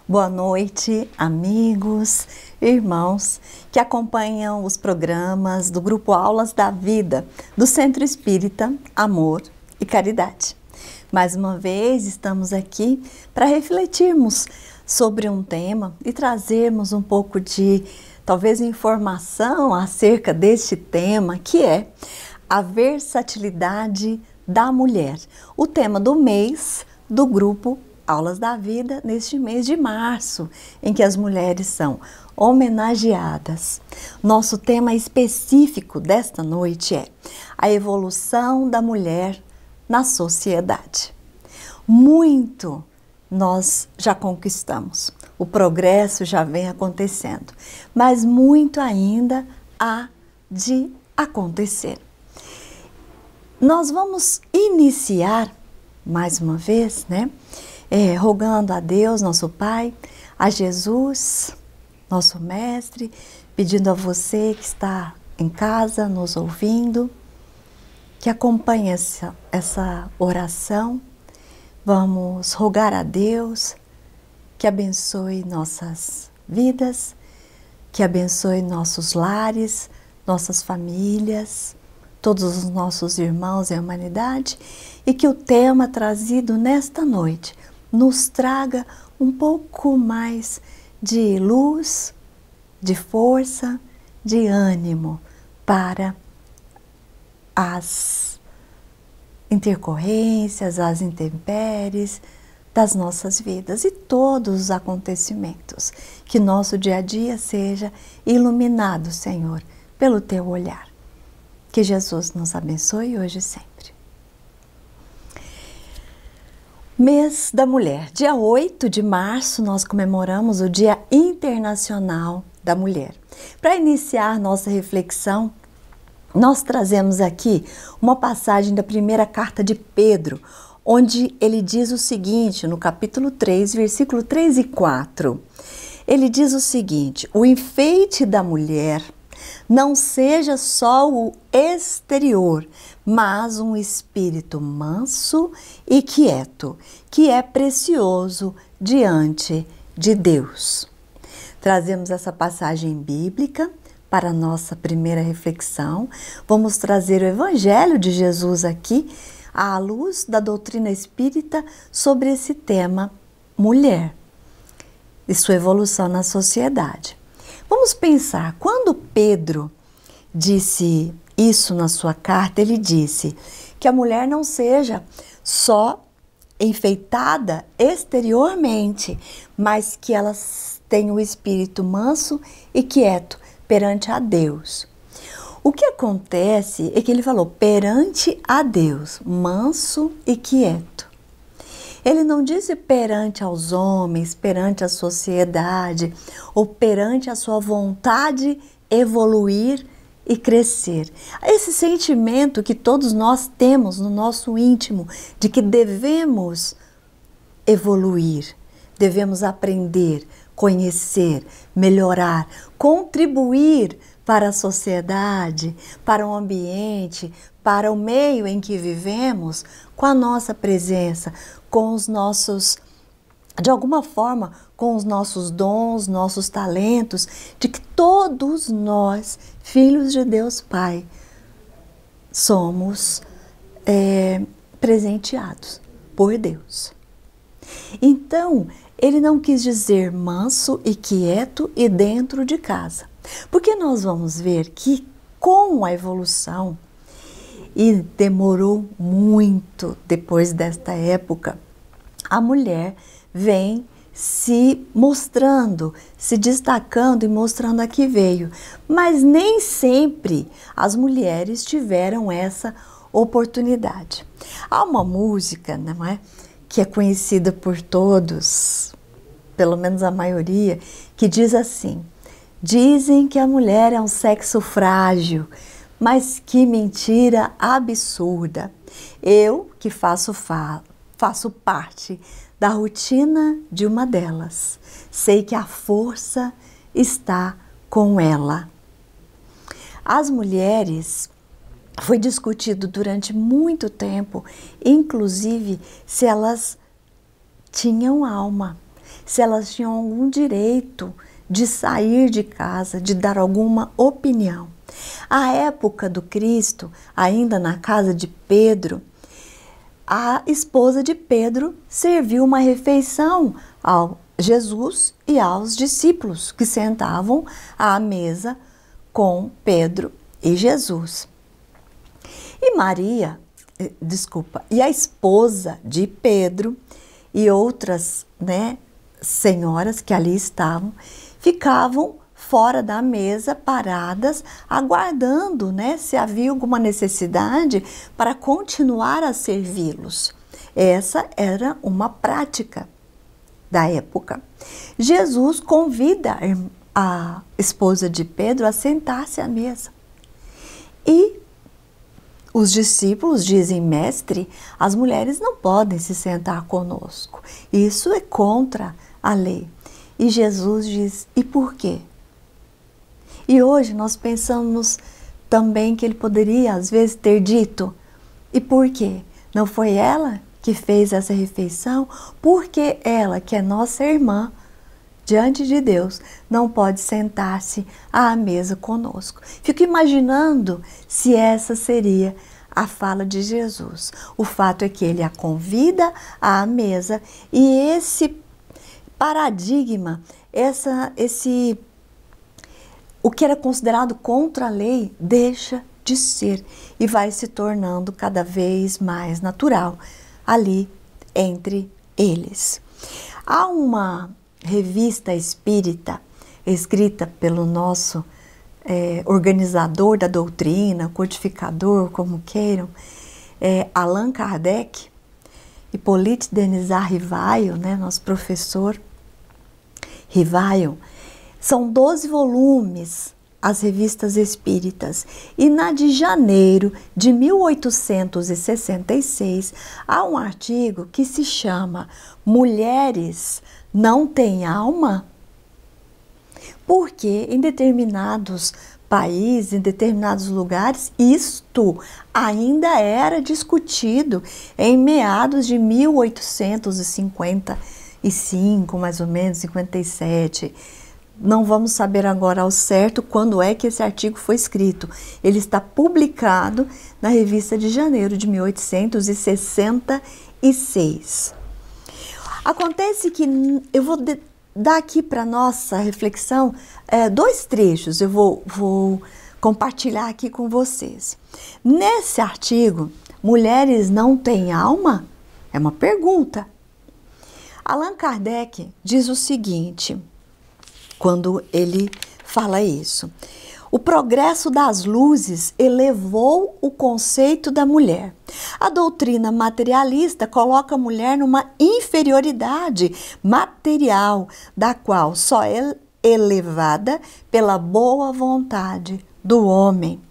Boa noite, amigos, irmãos que acompanham os programas do Grupo Aulas da Vida do Centro Espírita Amor e Caridade. Mais uma vez estamos aqui para refletirmos sobre um tema e trazermos um pouco de, talvez, informação acerca deste tema, que é a versatilidade da mulher. O tema do mês do Grupo Aulas da Vida neste mês de março, em que as mulheres são homenageadas. Nosso tema específico desta noite é a evolução da mulher na sociedade. Muito nós já conquistamos, o progresso já vem acontecendo, mas muito ainda há de acontecer. Nós vamos iniciar mais uma vez, rogando a Deus, nosso Pai, a Jesus, nosso Mestre, pedindo a você que está em casa nos ouvindo, que acompanhe essa oração. Vamos rogar a Deus que abençoe nossas vidas, que abençoe nossos lares, nossas famílias, todos os nossos irmãos e a humanidade, e que o tema trazido nesta noite nos traga um pouco mais de luz, de força, de ânimo para as intercorrências, as intempéries das nossas vidas e todos os acontecimentos. Que nosso dia a dia seja iluminado, Senhor, pelo Teu olhar. Que Jesus nos abençoe hoje e sempre. Mês da Mulher. Dia 8 de março nós comemoramos o Dia Internacional da Mulher. Para iniciar nossa reflexão, nós trazemos aqui uma passagem da primeira carta de Pedro, onde ele diz o seguinte, no capítulo 3, versículo 3 e 4. Ele diz o seguinte: o enfeite da mulher não seja só o exterior, mas um espírito manso e quieto, que é precioso diante de Deus. Trazemos essa passagem bíblica para a nossa primeira reflexão. Vamos trazer o Evangelho de Jesus aqui, à luz da doutrina espírita, sobre esse tema, mulher e sua evolução na sociedade. Vamos pensar, quando Pedro disse isso na sua carta, ele disse que a mulher não seja só enfeitada exteriormente, mas que ela tenha o espírito manso e quieto perante a Deus. O que acontece é que ele falou perante a Deus, manso e quieto. Ele não disse perante aos homens, perante a sociedade, ou perante a sua vontade evoluir e crescer. Esse sentimento que todos nós temos no nosso íntimo, de que devemos evoluir, devemos aprender, conhecer, melhorar, contribuir para a sociedade, para o ambiente, para o meio em que vivemos, com a nossa presença, com os nossos, de alguma forma, com os nossos dons, nossos talentos, de que todos nós, filhos de Deus Pai, somos presenteados por Deus. Então, ele não quis dizer manso e quieto e dentro de casa, porque nós vamos ver que com a evolução, e demorou muito depois desta época, a mulher vem se mostrando, se destacando e mostrando a que veio. Mas nem sempre as mulheres tiveram essa oportunidade. Há uma música, não é, que é conhecida por todos, pelo menos a maioria, que diz assim: dizem que a mulher é um sexo frágil, mas que mentira absurda. Eu, que faço parte da rotina de uma delas, sei que a força está com ela. As mulheres, foi discutido durante muito tempo, inclusive se elas tinham alma, se elas tinham algum direito de sair de casa, de dar alguma opinião. À época do Cristo, ainda na casa de Pedro, a esposa de Pedro serviu uma refeição ao Jesus e aos discípulos que sentavam à mesa com Pedro e Jesus. E e a esposa de Pedro e outras, senhoras que ali estavam, ficavam fora da mesa, paradas, aguardando, se havia alguma necessidade para continuar a servi-los. Essa era uma prática da época. Jesus convida a esposa de Pedro a sentar-se à mesa. E os discípulos dizem: mestre, as mulheres não podem se sentar conosco. Isso é contra a lei. E Jesus diz: e por quê? E hoje nós pensamos também que ele poderia, às vezes, ter dito: e por quê? Não foi ela que fez essa refeição? Porque ela, que é nossa irmã, diante de Deus, não pode sentar-se à mesa conosco. Fico imaginando se essa seria a fala de Jesus. O fato é que ele a convida à mesa e esse paradigma, o que era considerado contra a lei deixa de ser e vai se tornando cada vez mais natural ali entre eles. Há uma revista espírita escrita pelo nosso organizador da doutrina, codificador, como queiram, Allan Kardec, Hippolyte Denisard Rivail, nosso professor Rivail. São 12 volumes as revistas espíritas, e na de janeiro de 1866 há um artigo que se chama Mulheres não têm alma? Porque em determinados países, em determinados lugares, isto ainda era discutido em meados de 1855, mais ou menos, 57. Não vamos saber agora ao certo quando é que esse artigo foi escrito. Ele está publicado na revista de janeiro de 1866. Acontece que eu vou dar aqui para nossa reflexão 2 trechos, eu vou compartilhar aqui com vocês. Nesse artigo, mulheres não têm alma? É uma pergunta. Allan Kardec diz o seguinte, quando ele fala isso: o progresso das luzes elevou o conceito da mulher. A doutrina materialista coloca a mulher numa inferioridade material, da qual só é elevada pela boa vontade do homem.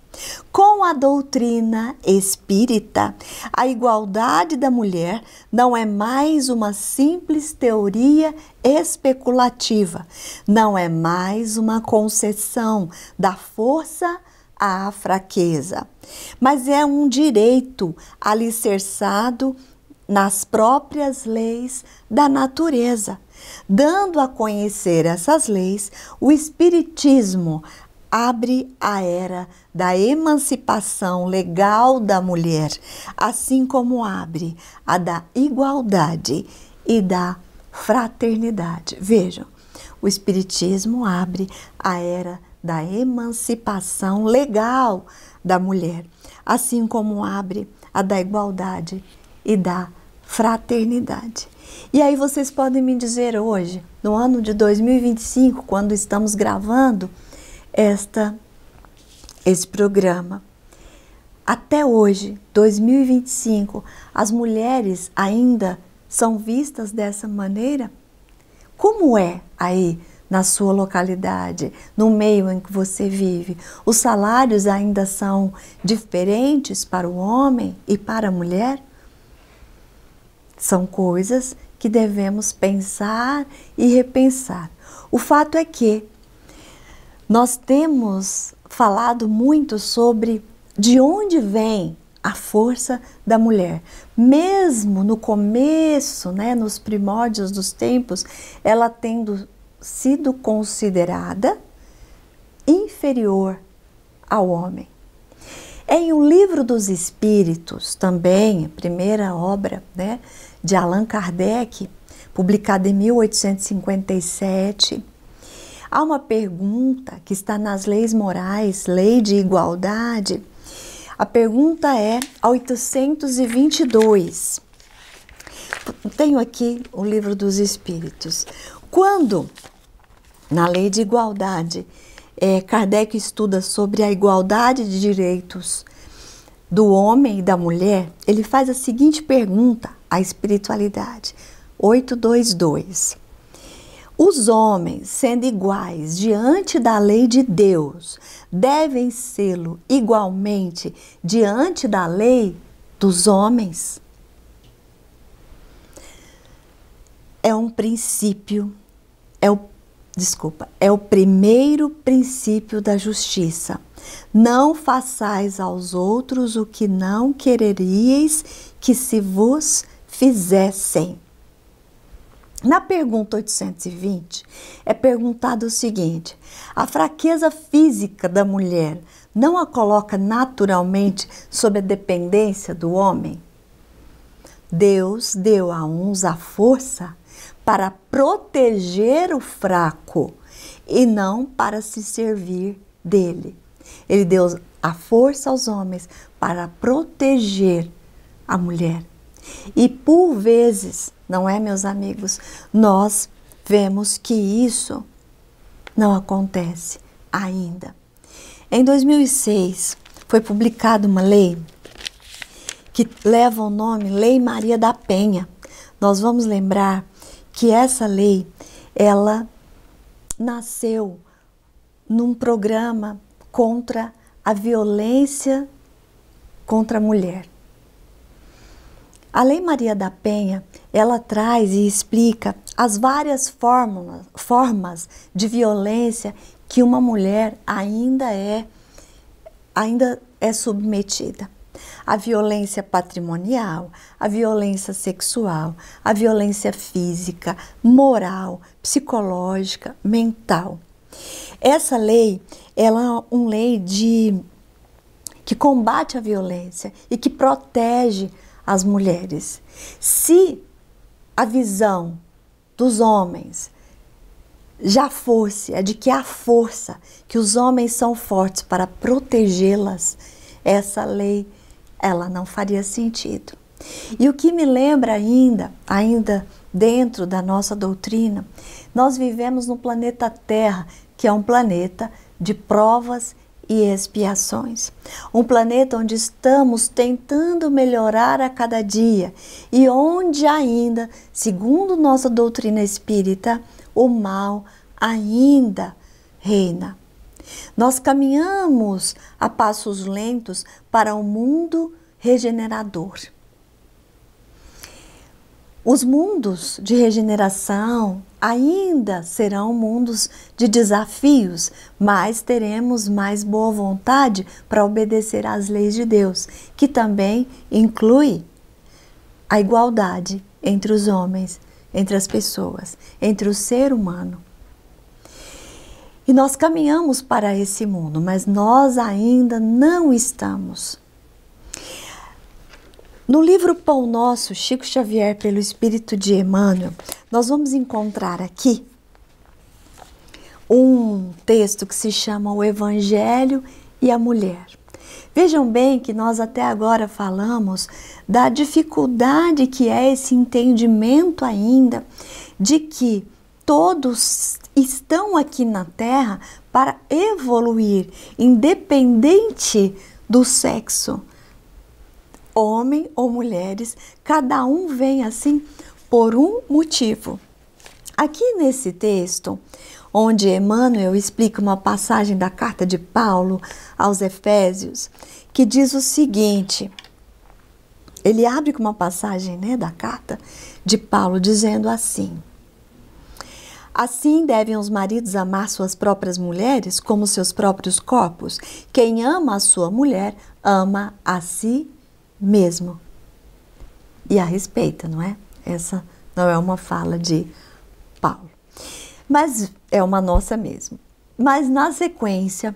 Com a doutrina espírita, a igualdade da mulher não é mais uma simples teoria especulativa, não é mais uma concessão da força à fraqueza, mas é um direito alicerçado nas próprias leis da natureza. Dando a conhecer essas leis, o Espiritismo abre a era da emancipação legal da mulher, assim como abre a da igualdade e da fraternidade. Vejam, o Espiritismo abre a era da emancipação legal da mulher, assim como abre a da igualdade e da fraternidade. E aí vocês podem me dizer hoje, no ano de 2025, quando estamos gravando esse programa, até hoje, 2025, as mulheres ainda são vistas dessa maneira? Como é aí na sua localidade, no meio em que você vive? Os salários ainda são diferentes para o homem e para a mulher? São coisas que devemos pensar e repensar. O fato é que nós temos falado muito sobre de onde vem a força da mulher. Mesmo no começo, né, nos primórdios dos tempos, ela tendo sido considerada inferior ao homem. Em O Livro dos Espíritos, também, a primeira obra, né, de Allan Kardec, publicada em 1857, há uma pergunta que está nas leis morais, lei de igualdade. A pergunta é a 822. Tenho aqui o Livro dos Espíritos. Quando, na lei de igualdade, Kardec estuda sobre a igualdade de direitos do homem e da mulher, ele faz a seguinte pergunta à espiritualidade, 822. Os homens, sendo iguais diante da lei de Deus, devem sê-lo igualmente diante da lei dos homens? É um princípio, é o primeiro princípio da justiça. Não façais aos outros o que não quereríeis que se vos fizessem. Na pergunta 820, é perguntado o seguinte: a fraqueza física da mulher não a coloca naturalmente sob a dependência do homem? Deus deu a uns a força para proteger o fraco e não para se servir dele. Ele deu a força aos homens para proteger a mulher. E por vezes, não é, meus amigos, nós vemos que isso não acontece ainda. Em 2006, foi publicada uma lei que leva o nome Lei Maria da Penha. Nós vamos lembrar que essa lei, ela nasceu num programa contra a violência contra a mulher. A Lei Maria da Penha, ela traz e explica as várias formas de violência que uma mulher ainda é submetida. A violência patrimonial, a violência sexual, a violência física, moral, psicológica, mental. Essa lei, ela é uma lei que combate a violência e que protege as mulheres. Se a visão dos homens já fosse a de que há força, que os homens são fortes para protegê-las, essa lei, ela não faria sentido. E o que me lembra ainda dentro da nossa doutrina, nós vivemos no planeta Terra, que é um planeta de provas e expiações. Um planeta onde estamos tentando melhorar a cada dia e onde ainda, segundo nossa doutrina espírita, o mal ainda reina. Nós caminhamos a passos lentos para um mundo regenerador. Os mundos de regeneração ainda serão mundos de desafios, mas teremos mais boa vontade para obedecer às leis de Deus, que também inclui a igualdade entre os homens, entre as pessoas, entre o ser humano. E nós caminhamos para esse mundo, mas nós ainda não estamos. No livro Pão Nosso, Chico Xavier, pelo Espírito de Emmanuel, nós vamos encontrar aqui um texto que se chama O Evangelho e a Mulher. Vejam bem que nós até agora falamos da dificuldade que é esse entendimento ainda de que todos estão aqui na Terra para evoluir, independente do sexo. Homem ou mulheres, cada um vem assim por um motivo. Aqui nesse texto, onde Emmanuel explica uma passagem da carta de Paulo aos Efésios, que diz o seguinte, ele abre com uma passagem, né, da carta de Paulo, dizendo assim: assim devem os maridos amar suas próprias mulheres como seus próprios corpos. Quem ama a sua mulher, ama a si mesmo. E a respeita, não é? Essa não é uma fala de Paulo, mas é uma nossa mesmo. Mas na sequência,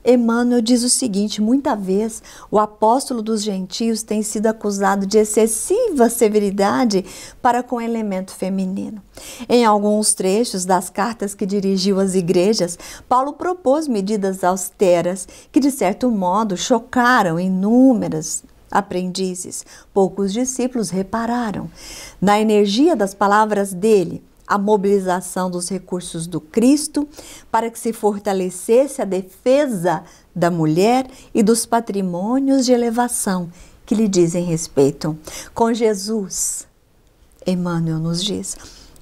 Emmanuel diz o seguinte: muita vez o apóstolo dos gentios tem sido acusado de excessiva severidade para com o elemento feminino. Em alguns trechos das cartas que dirigiu às igrejas, Paulo propôs medidas austeras que, de certo modo, chocaram inúmeras aprendizes. Poucos discípulos repararam na energia das palavras dele, a mobilização dos recursos do Cristo para que se fortalecesse a defesa da mulher e dos patrimônios de elevação que lhe dizem respeito. Com Jesus, Emmanuel nos diz,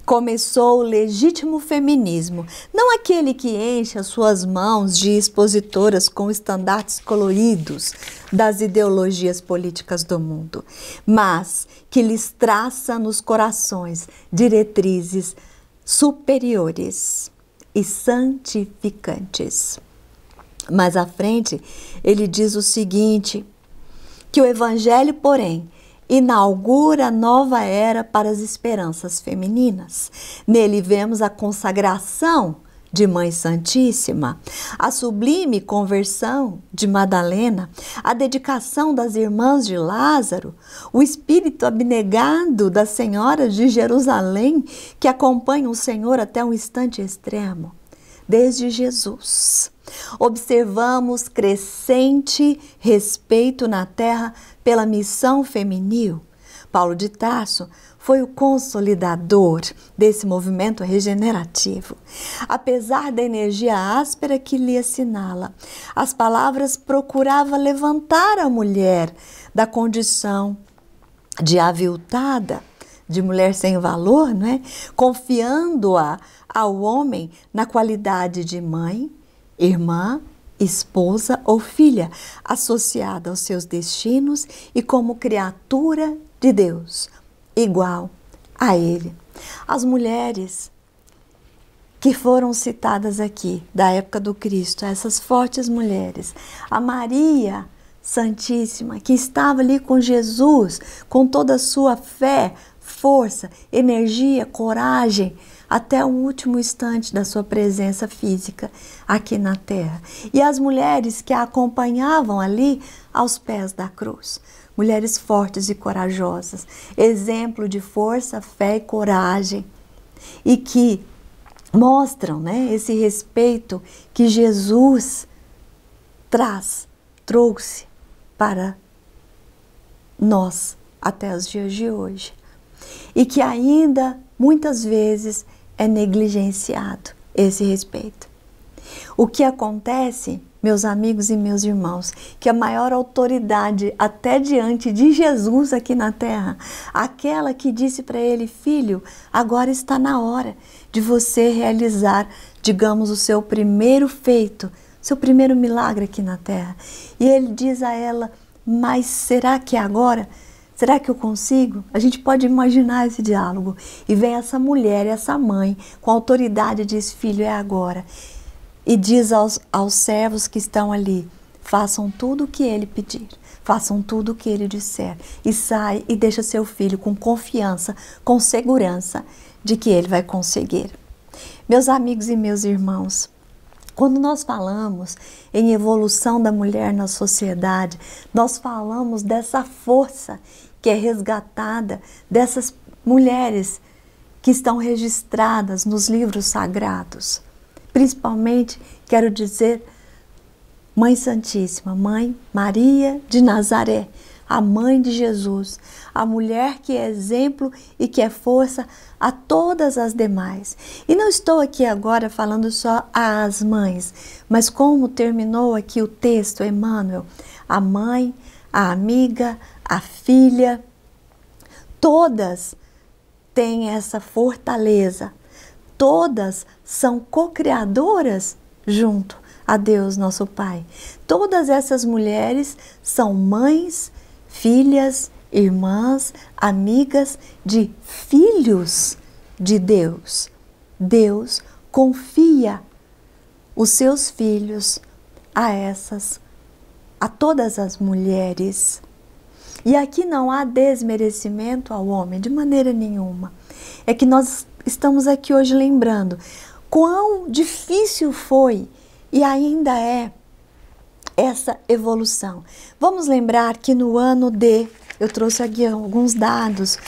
começou o legítimo feminismo, não aquele que enche as suas mãos de expositoras com estandartes coloridos das ideologias políticas do mundo, mas que lhes traça nos corações diretrizes superiores e santificantes. Mais à frente, ele diz o seguinte, que o Evangelho, porém, inaugura nova era para as esperanças femininas. Nele vemos a consagração de Mãe Santíssima, a sublime conversão de Madalena, a dedicação das irmãs de Lázaro, o espírito abnegado das senhoras de Jerusalém que acompanham o Senhor até um instante extremo. Desde Jesus, observamos crescente respeito na terra pela missão feminil. Paulo de Tarso foi o consolidador desse movimento regenerativo. Apesar da energia áspera que lhe assinala, as palavras procuravam levantar a mulher da condição de aviltada, de mulher sem valor, não é? Confiando-a ao homem na qualidade de mãe, irmã, esposa ou filha, associada aos seus destinos e como criatura de Deus, igual a Ele. As mulheres que foram citadas aqui, da época do Cristo, essas fortes mulheres, a Maria Santíssima, que estava ali com Jesus, com toda a sua fé, força, energia, coragem, até o último instante da sua presença física aqui na terra. E as mulheres que a acompanhavam ali aos pés da cruz. Mulheres fortes e corajosas, exemplo de força, fé e coragem, e que mostram, né, esse respeito que Jesus trouxe para nós até os dias de hoje. E que ainda, muitas vezes, é negligenciado esse respeito. O que acontece, meus amigos e meus irmãos, que a maior autoridade até diante de Jesus aqui na terra, aquela que disse para ele, filho, agora está na hora de você realizar, digamos, o seu primeiro feito, seu primeiro milagre aqui na terra. E ele diz a ela, mas será que é agora? Será que eu consigo? A gente pode imaginar esse diálogo. E vem essa mulher, essa mãe, com autoridade, diz, filho, é agora. E diz aos servos que estão ali, façam tudo o que ele pedir, façam tudo o que ele disser. E sai e deixa seu filho com confiança, com segurança de que ele vai conseguir. Meus amigos e meus irmãos, quando nós falamos em evolução da mulher na sociedade, nós falamos dessa força que é resgatada dessas mulheres que estão registradas nos livros sagrados. Principalmente, quero dizer, Mãe Santíssima, Mãe Maria de Nazaré, a mãe de Jesus, a mulher que é exemplo e que é força a todas as demais. E não estou aqui agora falando só às mães, mas como terminou aqui o texto, Emmanuel, a mãe, a amiga, a filha, todas têm essa fortaleza, todas são co-criadoras junto a Deus, nosso Pai. Todas essas mulheres são mães, filhas, irmãs, amigas de filhos de Deus. Deus confia os seus filhos a todas as mulheres. E aqui não há desmerecimento ao homem, de maneira nenhuma. É que nós estamos aqui hoje lembrando quão difícil foi e ainda é essa evolução. Vamos lembrar que no ano eu trouxe aqui alguns dados,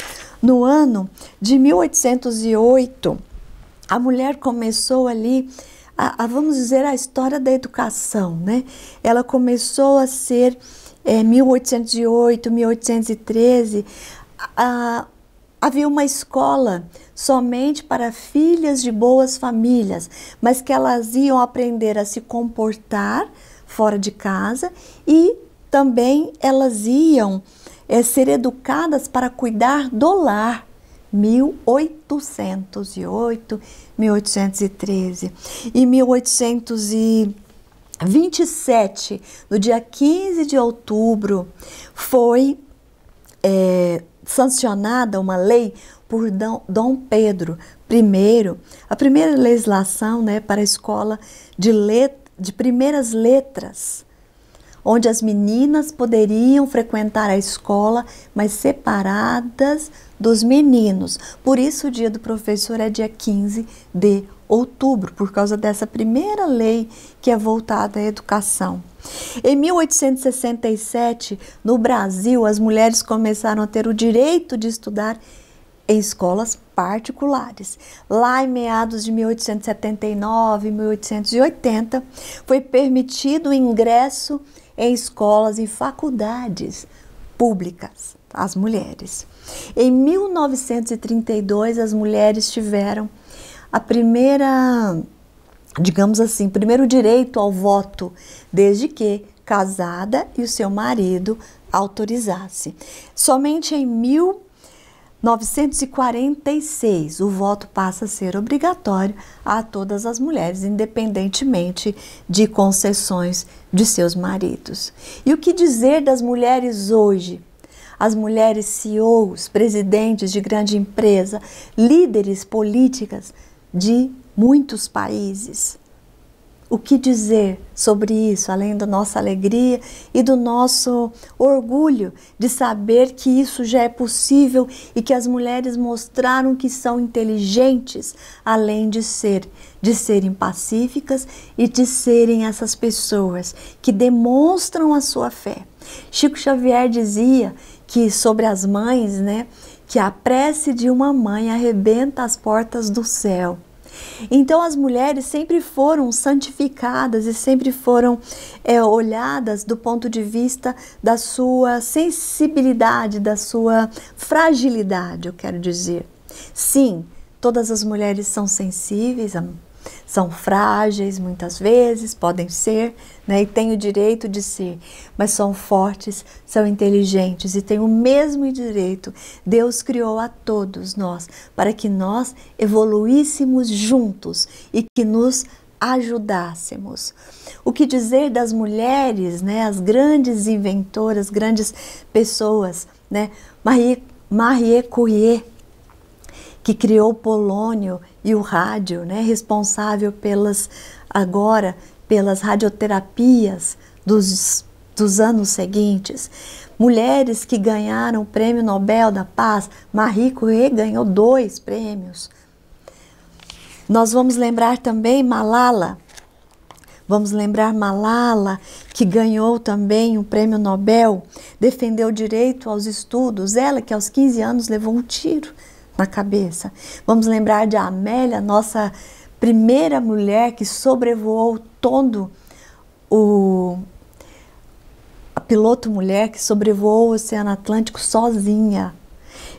no ano de 1808, a mulher começou ali, vamos dizer, a história da educação, né? Ela começou a ser, 1808, 1813, havia uma escola somente para filhas de boas famílias, mas que elas iam aprender a se comportar fora de casa e também elas iam ser educadas para cuidar do lar. 1808, 1813. Em 1827, no dia 15 de outubro, foi sancionada uma lei por Dom Pedro I, a primeira legislação, né, para a escola de primeiras letras, onde as meninas poderiam frequentar a escola, mas separadas dos meninos. Por isso o dia do professor é dia 15 de outubro, por causa dessa primeira lei que é voltada à educação. Em 1867, no Brasil, as mulheres começaram a ter o direito de estudar em escolas particulares. Lá em meados de 1879, 1880, foi permitido o ingresso em escolas e faculdades públicas às mulheres. Em 1932, as mulheres tiveram a primeira, digamos assim, primeiro direito ao voto, desde que casada e o seu marido autorizasse. Somente em 1946, o voto passa a ser obrigatório a todas as mulheres, independentemente de concessões de seus maridos. E o que dizer das mulheres hoje? As mulheres CEOs, presidentes de grande empresa, líderes políticas de muitos países. O que dizer sobre isso, além da nossa alegria e do nosso orgulho de saber que isso já é possível e que as mulheres mostraram que são inteligentes, além de serem pacíficas e de serem essas pessoas que demonstram a sua fé. Chico Xavier dizia que sobre as mães, né, que a prece de uma mãe arrebenta as portas do céu. Então as mulheres sempre foram santificadas e sempre foram olhadas do ponto de vista da sua sensibilidade, da sua fragilidade, eu quero dizer. Sim, todas as mulheres são sensíveis, são frágeis muitas vezes, podem ser, né, e têm o direito de ser, mas são fortes, são inteligentes e têm o mesmo direito. Deus criou a todos nós para que nós evoluíssemos juntos e que nos ajudássemos. O que dizer das mulheres, né, as grandes inventoras, grandes pessoas, né, Marie Curie, que criou o polônio e o rádio, né, responsável pelas radioterapias dos anos seguintes. Mulheres que ganharam o Prêmio Nobel da Paz. Marie Curie ganhou 2 prêmios. Nós vamos lembrar também Malala. Vamos lembrar Malala, que ganhou também um prêmio Nobel, defendeu o direito aos estudos. Ela que aos 15 anos levou um tiro na cabeça. Vamos lembrar de Amélia, nossa primeira mulher que sobrevoou todo a piloto mulher que sobrevoou o Oceano Atlântico sozinha.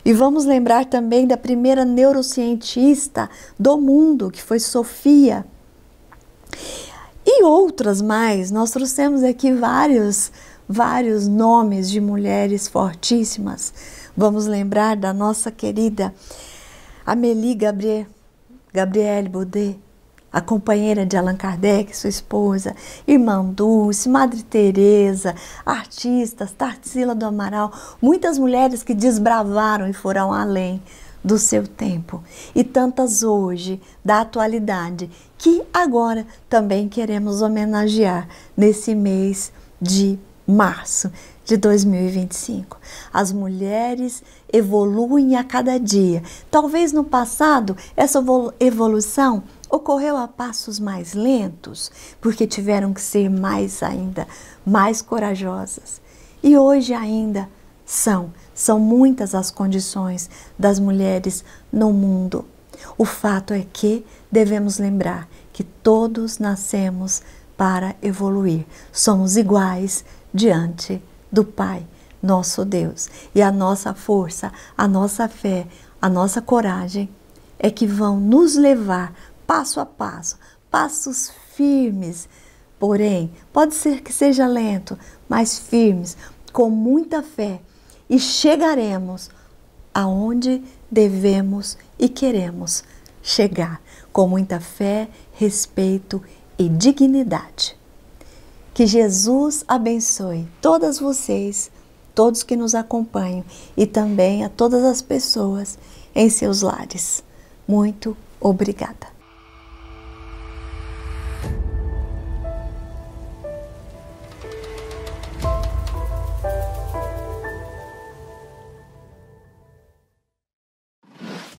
E vamos lembrar também da primeira neurocientista do mundo, que foi Sofia. E outras mais. Nós trouxemos aqui vários nomes de mulheres fortíssimas. Vamos lembrar da nossa querida Amélie Gabrielle Baudet, a companheira de Allan Kardec, sua esposa, Irmã Dulce, Madre Teresa, artistas, Tarsila do Amaral, muitas mulheres que desbravaram e foram além do seu tempo. E tantas hoje, da atualidade, que agora também queremos homenagear nesse mês de março, de 2025. As mulheres evoluem a cada dia. Talvez no passado essa evolução ocorreu a passos mais lentos, porque tiveram que ser mais corajosas. E hoje ainda são muitas as condições das mulheres no mundo. O fato é que devemos lembrar que todos nascemos para evoluir. Somos iguais diante do Pai, nosso Deus. E a nossa força, a nossa fé, a nossa coragem é que vão nos levar passo a passo, passos firmes. Porém, pode ser que seja lento, mas firmes, com muita fé. E chegaremos aonde devemos e queremos chegar, com muita fé, respeito e dignidade. Que Jesus abençoe todas vocês, todos que nos acompanham e também a todas as pessoas em seus lares. Muito obrigada.